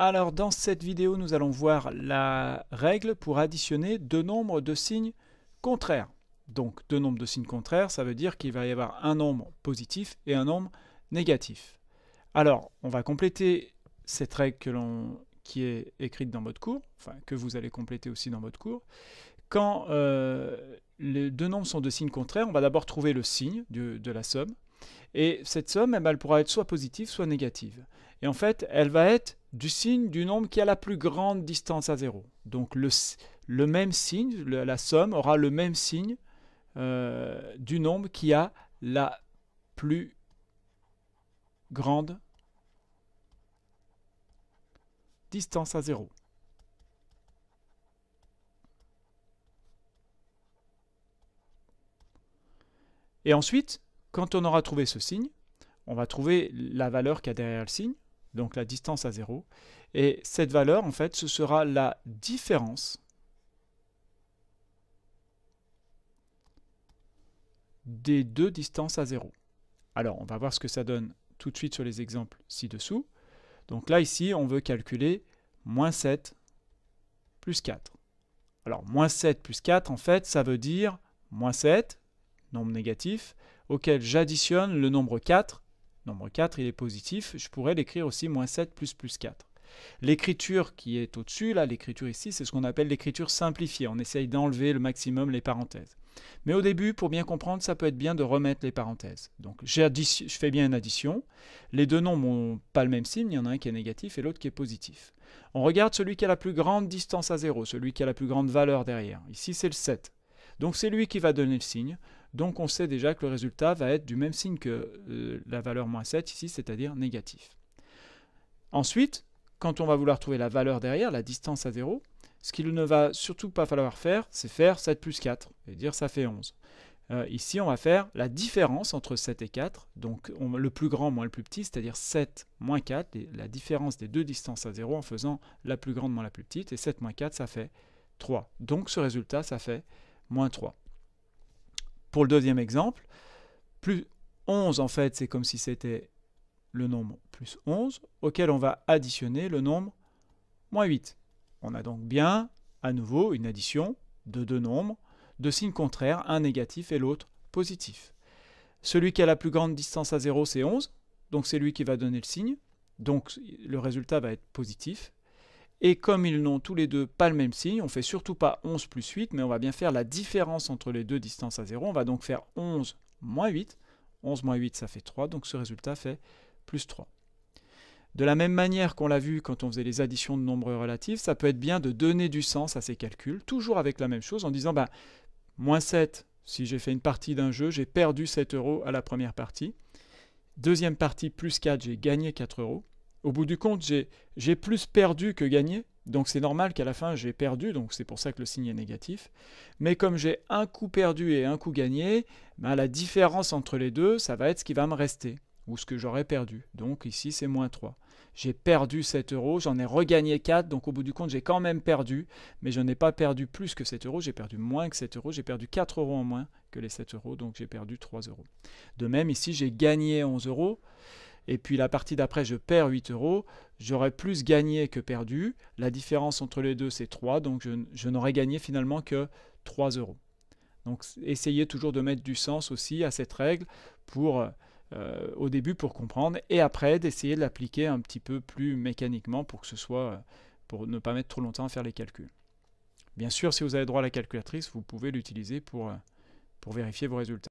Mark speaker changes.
Speaker 1: Alors dans cette vidéo, nous allons voir la règle pour additionner deux nombres de signes contraires. Donc deux nombres de signes contraires, ça veut dire qu'il va y avoir un nombre positif et un nombre négatif. Alors on va compléter cette règle qui est écrite dans votre cours, enfin que vous allez compléter aussi dans votre cours. Quand les deux nombres sont de signes contraires, on va d'abord trouver le signe de la somme. Et cette somme, elle pourra être soit positive, soit négative. Et en fait, elle va être du signe du nombre qui a la plus grande distance à 0. Donc le même signe, la somme aura le même signe du nombre qui a la plus grande distance à 0. Et ensuite, quand on aura trouvé ce signe, on va trouver la valeur qu'il y a derrière le signe, donc la distance à 0. Et cette valeur, en fait, ce sera la différence des deux distances à 0. Alors, on va voir ce que ça donne tout de suite sur les exemples ci-dessous. Donc là, ici, on veut calculer moins 7 plus 4. Alors, moins 7 plus 4, en fait, ça veut dire moins 7, nombre négatif, auquel j'additionne le nombre 4. Nombre 4, il est positif. Je pourrais l'écrire aussi moins 7 plus 4. L'écriture qui est au-dessus, là, l'écriture ici, c'est ce qu'on appelle l'écriture simplifiée. On essaye d'enlever le maximum les parenthèses. Mais au début, pour bien comprendre, ça peut être bien de remettre les parenthèses. Donc, je fais bien une addition. Les deux nombres n'ont pas le même signe. Il y en a un qui est négatif et l'autre qui est positif. On regarde celui qui a la plus grande distance à 0, celui qui a la plus grande valeur derrière. Ici, c'est le 7. Donc, c'est lui qui va donner le signe. Donc, on sait déjà que le résultat va être du même signe que la valeur moins 7 ici, c'est-à-dire négatif. Ensuite, quand on va vouloir trouver la valeur derrière, la distance à 0, ce qu'il ne va surtout pas falloir faire, c'est faire 7 plus 4, et dire ça fait 11. Ici, on va faire la différence entre 7 et 4, donc le plus grand moins le plus petit, c'est-à-dire 7 moins 4, la différence des deux distances à 0 en faisant la plus grande moins la plus petite, et 7 moins 4, ça fait 3. Donc ce résultat, ça fait moins 3. Pour le deuxième exemple, plus 11, en fait, c'est comme si c'était le nombre plus 11, auquel on va additionner le nombre moins 8. On a donc bien, à nouveau, une addition de deux nombres, de signes contraires, un négatif et l'autre positif. Celui qui a la plus grande distance à 0, c'est 11, donc c'est lui qui va donner le signe, donc le résultat va être positif. Et comme ils n'ont tous les deux pas le même signe, on ne fait surtout pas 11 plus 8, mais on va bien faire la différence entre les deux distances à 0. On va donc faire 11 moins 8. 11 moins 8, ça fait 3, donc ce résultat fait plus 3. De la même manière qu'on l'a vu quand on faisait les additions de nombres relatifs, ça peut être bien de donner du sens à ces calculs, toujours avec la même chose, en disant, moins 7, si j'ai fait une partie d'un jeu, j'ai perdu 7 € à la première partie. Deuxième partie, plus 4, j'ai gagné 4 €. Au bout du compte, j'ai plus perdu que gagné, donc c'est normal qu'à la fin j'ai perdu, donc c'est pour ça que le signe est négatif. Mais comme j'ai un coup perdu et un coup gagné, la différence entre les deux, ça va être ce qui va me rester, ou ce que j'aurais perdu. Donc ici c'est moins 3. J'ai perdu 7 €, j'en ai regagné 4, donc au bout du compte j'ai quand même perdu, mais je n'ai pas perdu plus que 7 €, j'ai perdu moins que 7 €, j'ai perdu 4 € en moins que les 7 €, donc j'ai perdu 3 €. De même ici j'ai gagné 11 €, et puis la partie d'après, je perds 8 €, j'aurais plus gagné que perdu. La différence entre les deux, c'est 3, donc je n'aurais gagné finalement que 3 €. Donc essayez toujours de mettre du sens aussi à cette règle au début pour comprendre, et après d'essayer de l'appliquer un petit peu plus mécaniquement pour ne pas mettre trop longtemps à faire les calculs. Bien sûr, si vous avez droit à la calculatrice, vous pouvez l'utiliser pour vérifier vos résultats.